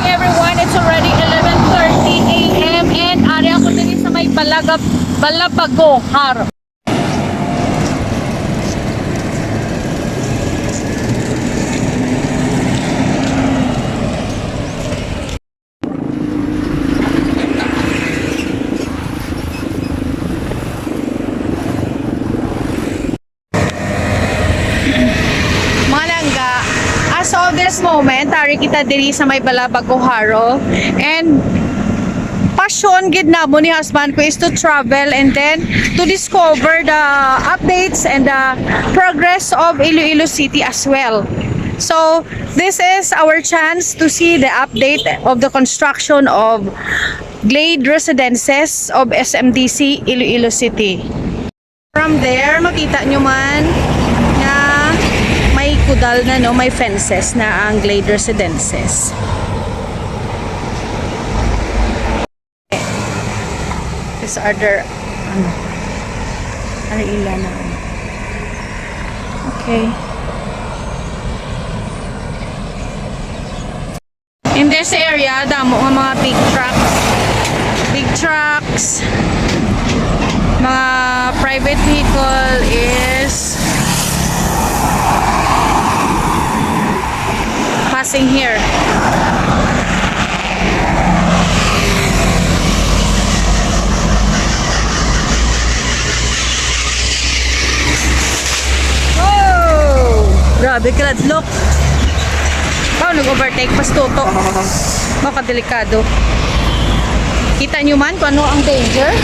morning everyone. It's already 11:30 a.m. and ari ako din sa may Balabago Jaro. As of this moment, tari kita diri sa may Balabago Jaro, and passion gid na mo ni husband ko is to travel and then to discover the updates and the progress of Iloilo City as well. So this is our chance to see the update of the construction of GLADE Residences of SMDC Iloilo City. From there, makita nyo man na may kudal na, no, may fences na ang GLADE Residences. These are their ilan na. Okay. In this area, damo ng mga big trucks, mga private vehicle is passing here. Whoa! Grabe ka, look. Wow, nag-overtake pas toto. Baka delikado. Kita nyo man kung ano ang danger.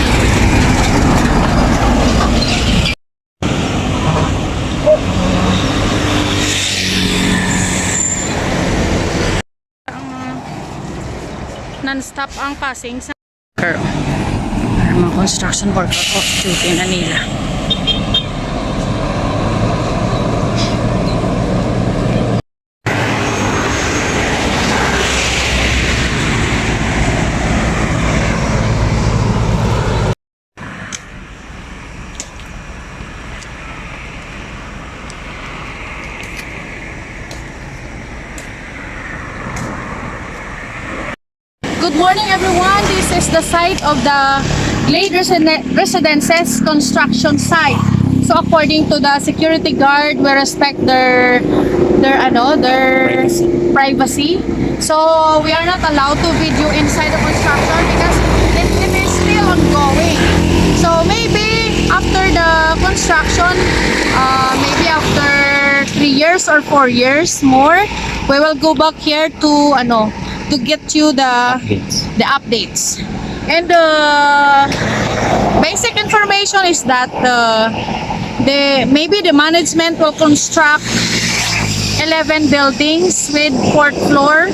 Non-stop ang passing sa mga construction worker off duty na nila. Good morning everyone, this is the site of the GLADE Residences construction site. So according to the security guard, we respect their privacy. So we are not allowed to video inside the construction because it is still ongoing. So maybe after the construction, maybe after 3 years or 4 years more, we will go back here to get you the updates. And basic information is that maybe the management will construct 11 buildings with 4th floor,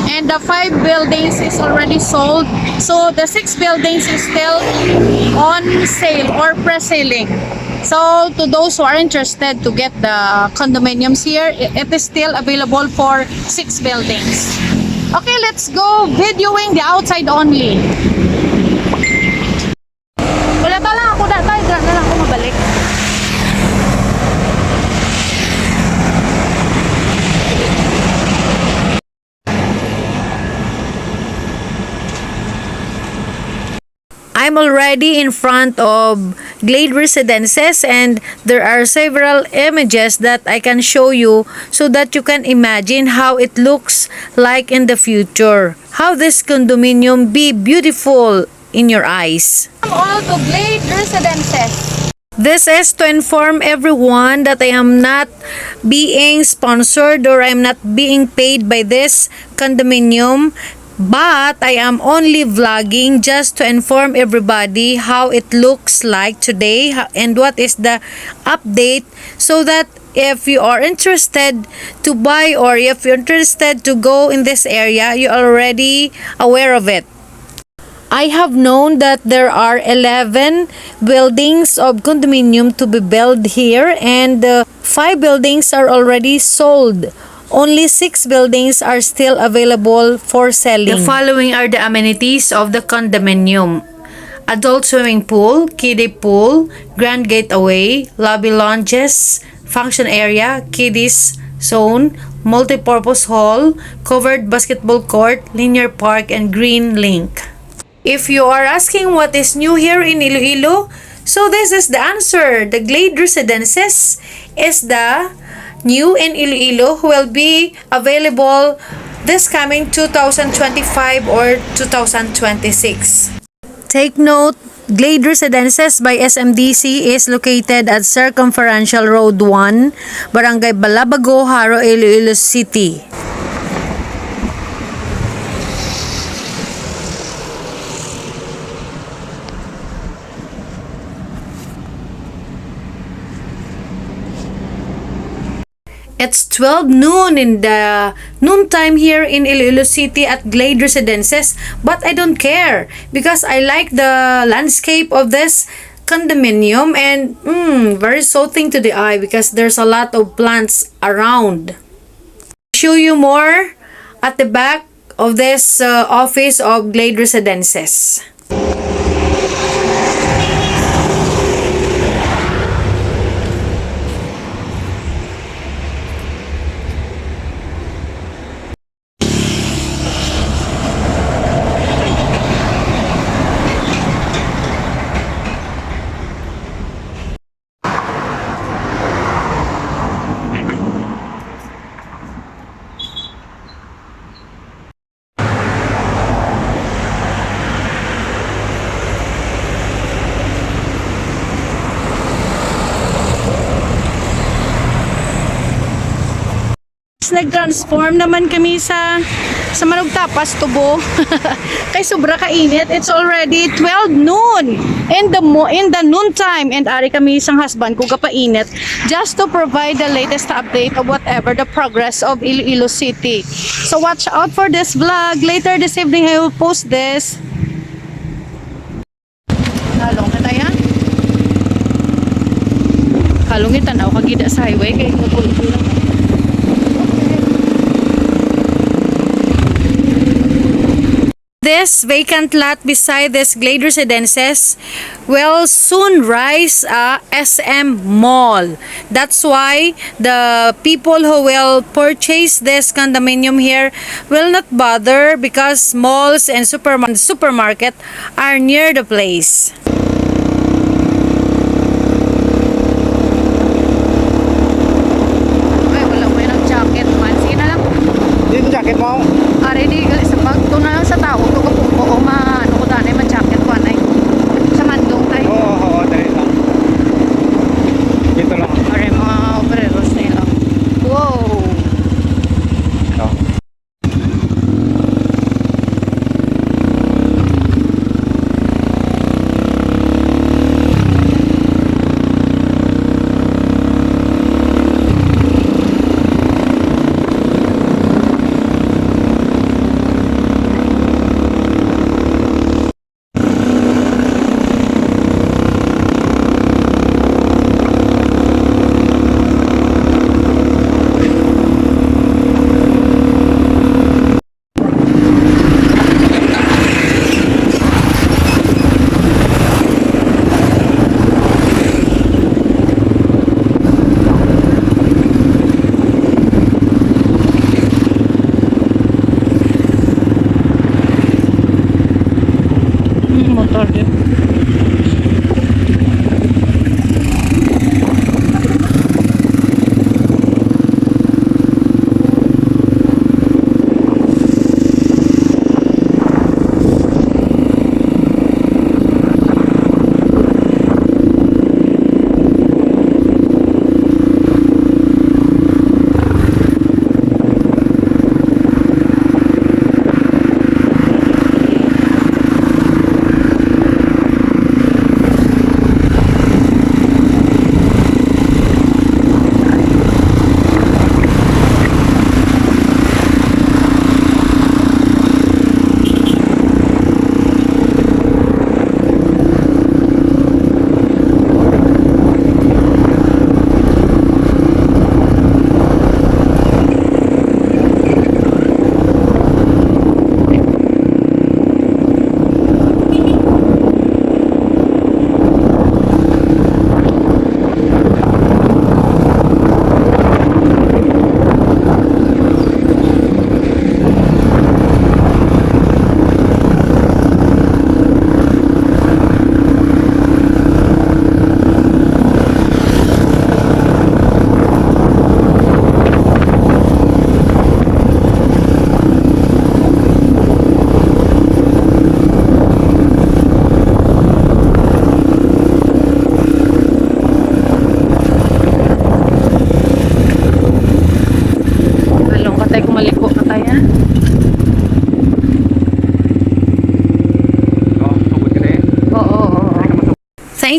and the 5 buildings is already sold. So the 6 buildings is still on sale or pre-selling. So to those who are interested to get the condominiums here, it is still available for 6 buildings. Okay, let's go videoing the outside only. Wala ba lang ako na lang ako mabalik. I'm already in front of GLADE Residences, and there are several images that I can show you so that you can imagine how it looks like in the future. How this condominium be beautiful in your eyes. All to GLADE Residences. This is to inform everyone that I am not being sponsored or I'm not being paid by this condominium. But I am only vlogging just to inform everybody how it looks like today and what is the update, so that if you are interested to buy or if you're interested to go in this area, you're already aware of it. I have known that there are 11 buildings of condominium to be built here, and 5 buildings are already sold. Only 6 buildings are still available for selling. The following are the amenities of the condominium: adult swimming pool, kiddie pool, grand gateway, lobby lounges, function area, kiddies zone, multipurpose hall, covered basketball court, linear park, and green link. If you are asking what is new here in Iloilo, so this is the answer. The GLADE Residences is the new in Iloilo who will be available this coming 2025 or 2026. Take note, GLADE Residences by SMDC is located at Circumferential Road 1, Barangay Balabago Jaro, Iloilo City. It's 12 noon in the noontime here in Iloilo City at GLADE Residences, but I don't care because I like the landscape of this condominium and very soothing to the eye because there's a lot of plants around. Show you more at the back of this office of GLADE Residences. Nag-transform naman kami sa Manugtapas Tubo kay sobra kainit. It's already 12 noon in the noontime and ari kami isang husband ko kapainit just to provide the latest update of whatever the progress of Iloilo City. So watch out for this vlog. Later this evening I will post this. Nalong na tayo. Kalungitan ako kagida sa highway kay magulong. This vacant lot beside this GLADE Residences will soon rise a SM Mall. That's why the people who will purchase this condominium here will not bother because malls and supermarket are near the place. Ay, wala mo yung jacket man. Sige na lang. Dito jacket mo? Ari di gali sa bag to na lang sa tao to kapag oo ano ko danay man jacket ko anay sa mandong tayo. Oo, dali lang. Dito lang. Ari mga obreros na yun. Wow. Ito.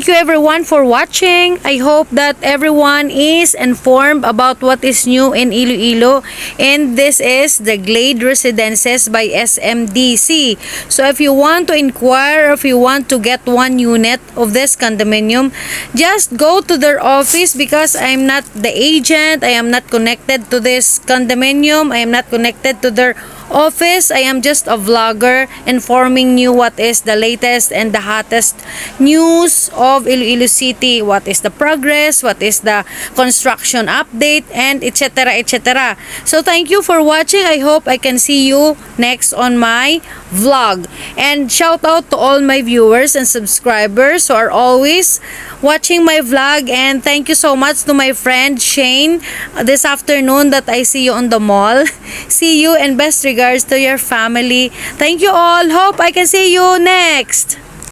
Thank you everyone for watching. I hope that everyone is informed about what is new in Iloilo. And this is the GLADE Residences by SMDC. So if you want to inquire, if you want to get one unit of this condominium, just go to their office because I'm not the agent. I am not connected to this condominium. I am not connected to their office. I am just a vlogger informing you what is the latest and the hottest news of Iloilo City, what is the progress, what is the construction update, and etc. etc. So thank you for watching. I hope I can see you next on my vlog. And shout out to all my viewers and subscribers who are always watching my vlog, and thank you so much to my friend Shane this afternoon that I see you on the mall. See you and best regards to your family. Thank you all. Hope I can see you next.